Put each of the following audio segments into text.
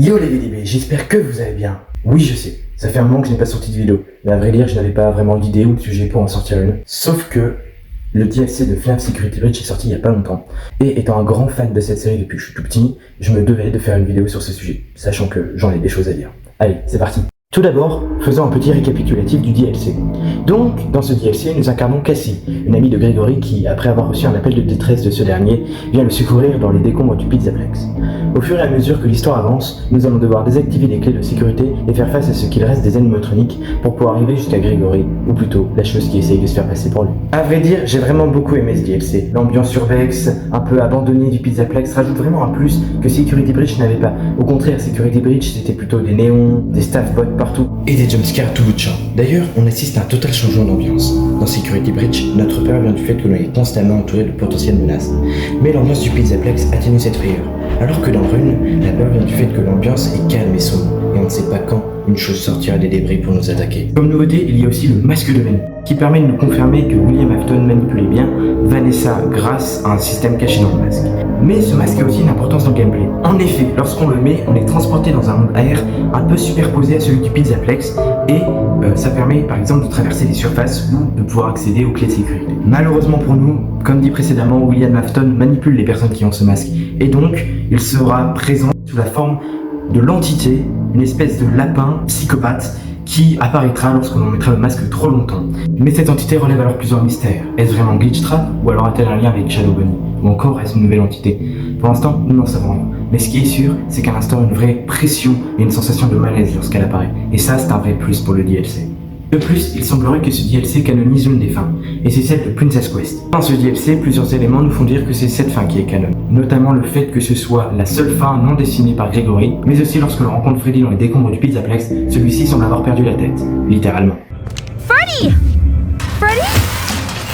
Yo les VDB, j'espère que vous allez bien. Oui, je sais, ça fait un moment que je n'ai pas sorti de vidéo, mais à vrai dire, je n'avais pas vraiment d'idée ou de sujet pour en sortir une. Sauf que le DLC de FNAF Security Breach est sorti il y a pas longtemps, et étant un grand fan de cette série depuis que je suis tout petit, je me devais de faire une vidéo sur ce sujet, sachant que j'en ai des choses à dire. Allez, c'est parti. Tout d'abord, faisons un petit récapitulatif du DLC. Donc, dans ce DLC, nous incarnons Cassie, une amie de Gregory qui, après avoir reçu un appel de détresse de ce dernier, vient le secourir dans les décombres du Pizzaplex. Au fur et à mesure que l'histoire avance, nous allons devoir désactiver les clés de sécurité et faire face à ce qu'il reste des animatroniques pour pouvoir arriver jusqu'à Gregory, ou plutôt la chose qui essaye de se faire passer pour lui. À vrai dire, j'ai vraiment beaucoup aimé ce DLC. L'ambiance urbex, un peu abandonnée du Pizzaplex, rajoute vraiment un plus que Security Breach n'avait pas. Au contraire, Security Breach c'était plutôt des néons, des staff bots partout, et des jumpscares tout bout de champ. D'ailleurs, on assiste à un total changement d'ambiance. Dans Security Breach, notre peur vient du fait que l'on est constamment entouré de potentielles menaces. Mais l'ambiance du Pizzaplex atténue cette frayeur. Alors que dans Rune, la peur vient du fait que l'ambiance est calme et sombre, et on ne sait pas quand une chose sortira des débris pour nous attaquer. Comme nouveauté, il y a aussi le masque de Manny, qui permet de nous confirmer que William Afton manipulait bien Vanessa grâce à un système caché dans le masque. Mais ce masque a aussi une importance dans le gameplay. En effet, lorsqu'on le met, on est transporté dans un monde aérien un peu superposé à celui du Pizzaplex, et ça permet par exemple de traverser des surfaces ou de pouvoir accéder aux clés de sécurité. Malheureusement pour nous, comme dit précédemment, William Afton manipule les personnes qui ont ce masque, et donc il sera présent sous la forme de l'entité, une espèce de lapin psychopathe qui apparaîtra lorsqu'on en mettra le masque trop longtemps. Mais cette entité relève alors plusieurs mystères. Est-ce vraiment Glitchtrap, ou alors a-t-elle un lien avec Shadow Bunny, ou encore est-ce une nouvelle entité? Pour l'instant, nous n'en savons rien. Mais ce qui est sûr, c'est qu'elle instaure une vraie pression et une sensation de malaise lorsqu'elle apparaît. Et ça, c'est un vrai plus pour le DLC. De plus, il semblerait que ce DLC canonise une des fins, et c'est celle de Princess Quest. Dans ce DLC, plusieurs éléments nous font dire que c'est cette fin qui est canon, notamment le fait que ce soit la seule fin non dessinée par Gregory, mais aussi lorsque l'on rencontre Freddy dans les décombres du Pizzaplex, celui-ci semble avoir perdu la tête, littéralement. Freddy! Freddy?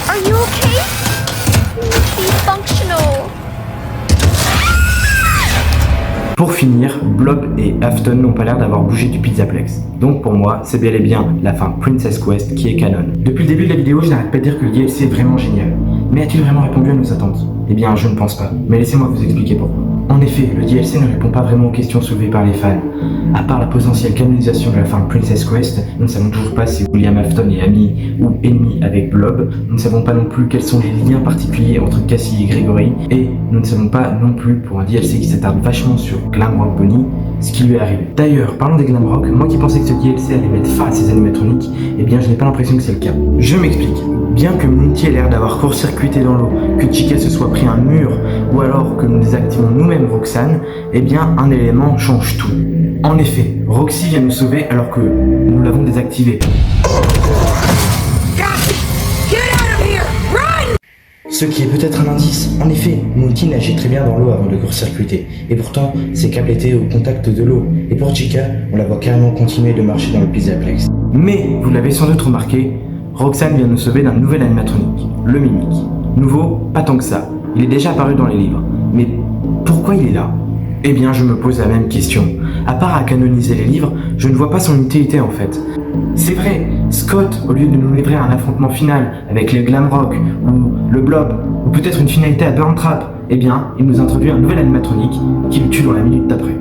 Are you okay? Be functional. Pour finir, Blob et Afton n'ont pas l'air d'avoir bougé du Pizzaplex. Donc pour moi, c'est bel et bien la fin Princess Quest qui est canon. Depuis le début de la vidéo, je n'arrête pas de dire que le DLC est vraiment génial. Mais a-t-il vraiment répondu à nos attentes? Eh bien, je ne pense pas. Mais laissez-moi vous expliquer pourquoi. En effet, le DLC ne répond pas vraiment aux questions soulevées par les fans. À part la potentielle canonisation de la fin Princess Quest, nous ne savons toujours pas si William Afton est ami ou ennemi avec Blob, nous ne savons pas non plus quels sont les liens particuliers entre Cassie et Gregory, et nous ne savons pas non plus, pour un DLC qui s'attarde vachement sur Glamrock Bunny, ce qui lui est arrivé. D'ailleurs, parlant des Glamrock, moi qui pensais que ce DLC allait mettre fin à ces animatroniques, eh bien je n'ai pas l'impression que c'est le cas. Je m'explique. Bien que Monty ait l'air d'avoir court-circuité dans l'eau, que Chica se soit pris un mur, ou alors que nous désactivons nous-mêmes Roxanne, eh bien un élément change tout. En effet, Roxy vient nous sauver alors que nous l'avons désactivée. Ce qui est peut-être un indice. En effet, Monty nageait très bien dans l'eau avant de court-circuiter, et pourtant ses câbles étaient au contact de l'eau, et pour Chica, on la voit carrément continuer de marcher dans le Pizzaplex. Mais, vous l'avez sans doute remarqué, Roxanne vient nous sauver d'un nouvel animatronique, le Mimic. Nouveau, pas tant que ça. Il est déjà apparu dans les livres. Mais pourquoi il est là? Eh bien, je me pose la même question. À part à canoniser les livres, je ne vois pas son utilité en fait. C'est vrai, Scott, au lieu de nous livrer un affrontement final avec les Glamrock ou le Blob, ou peut-être une finalité à Burn Trap, eh bien, il nous introduit un nouvel animatronique qui le tue dans la minute d'après.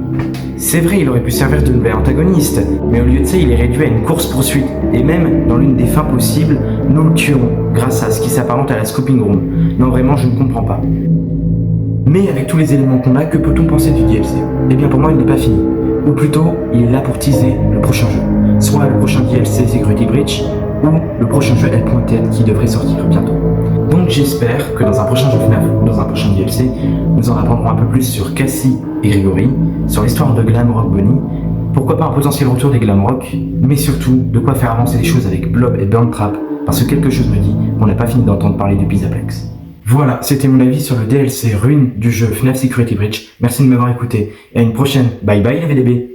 C'est vrai, il aurait pu servir de nouvel antagoniste, mais au lieu de ça, il est réduit à une course-poursuite. Et même, dans l'une des fins possibles, nous le tuerons, grâce à ce qui s'apparente à la Scoping Room. Non, vraiment, je ne comprends pas. Mais avec tous les éléments qu'on a, que peut-on penser du DLC? Eh bien, pour moi, il n'est pas fini. Ou plutôt, il est là pour teaser le prochain jeu. Soit le prochain DLC Security Breach, ou le prochain jeu L.T qui devrait sortir bientôt. Donc j'espère que dans un prochain jeu FNAF ou dans un prochain DLC, nous en apprendrons un peu plus sur Cassie et Gregory, sur l'histoire de Glamrock Bunny, pourquoi pas un potentiel retour des Glamrock, mais surtout de quoi faire avancer les choses avec Blob et Burn Trap, parce que quelque chose me dit qu'on n'a pas fini d'entendre parler du Pizzaplex. Voilà, c'était mon avis sur le DLC Rune du jeu FNAF Security Breach. Merci de m'avoir écouté, et à une prochaine. Bye bye les VDB.